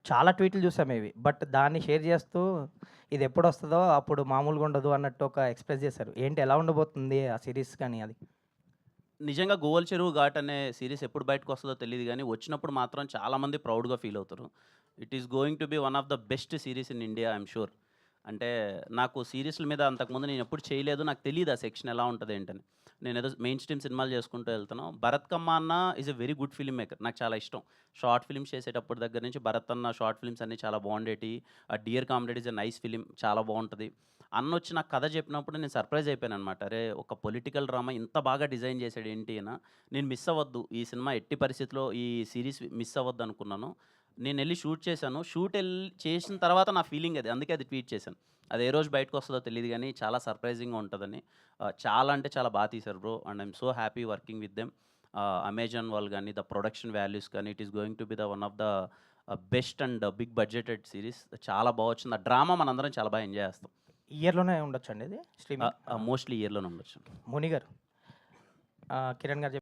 చాలా ట్వీట్లు చూసాం ఇవి. బట్ దాన్ని షేర్ చేస్తూ ఇదెప్పుడొస్తదో అప్పుడు మామూలుగా ఉండదు అన్నట్టు ఒక ఎక్స్‌ప్రెస్ చేశారు. ఏంటి ఎలా ఉండబోతుంది ఆ సీరీస్ గాని అది? నిజంగా 'గోవల్ చెరువు ఘాట్' అనే సీరీస్ ఎప్పుడు బయటకొస్తదో తెలీదు గానీ, వచ్చినప్పుడు మాత్రం చాలామంది ప్రౌడ్‌గా ఫీల్ అవుతారు. It is going to B one of the best series in India I'm sure. అంటే నాకు సీరీస్‌ల మీద అంతకుముందు నేనెప్పుడు చేయలేదు. నాకు తెలీదు ఆ సెక్షన్ ఎలా ఉంటది ఏంటని. నేనేదో మెయిన్ స్ట్రీమ్ సినిమాలు చేసుకుంటూ ఎళ్తాను. 'భరత్ కమ్మ' అన్న is a very good film maker. నాకు చాలా ఇష్టం. షార్ట్ ఫిల్మ్స్ చేసేటప్పటి దగ్గర నుంచి భరత్ అన్న షార్ట్ ఫిల్మ్స్ అన్నీ చాలా బాగుండేటియి. 'Dear Comrade' is a nice film చాలా బావుంటది. అన్నొచ్చి నాకు కథ చెప్పినప్పుడు నేను సర్ప్రైజ్ అయిపోయాననమాట. అరే! ఒక పొలిటికల్ డ్రామా ఇంత బాగా డిజైన్ చేసాడు ఏంటి ఈయన. నేను మిస్ అవ్వద్దు. ఈ సినిమా ఎట్టి పరిస్థితిలో ఈ సీరీస్ మిస్ అవ్వద్దనుకున్నాను. నేనెళ్లి షూట్ చేశాను. చేసిన తర్వాత నా ఫీలింగ్ అది. అందుకే అది ట్వీట్ చేశాను. అది ఏ రోజు బయటకొస్తదో తెలీదు గానీ, చాలా సర్ప్రైజింగ్‌గా ఉంటదని. చాలా అంటే చాలా తీశారు bro. And I'm so happy working with them. Amazon వాళ్ళు గాని, ద ప్రొడక్షన్ వాల్యూస్ కానీ, it is going to be the one of the best and big budgeted series. చాలా వచ్చింది. ఆ డ్రామా మనందరం చాలా ఎంజాయ్ చేస్తాం. ఈ ఇయర్‌లోనే ఉండొచ్చండి ఇది స్ట్రీమింగ్? మోస్ట్‌లీ ఇయర్‌లోనే ఉండొచ్చు. ముని గారు, కిరణ్ గారు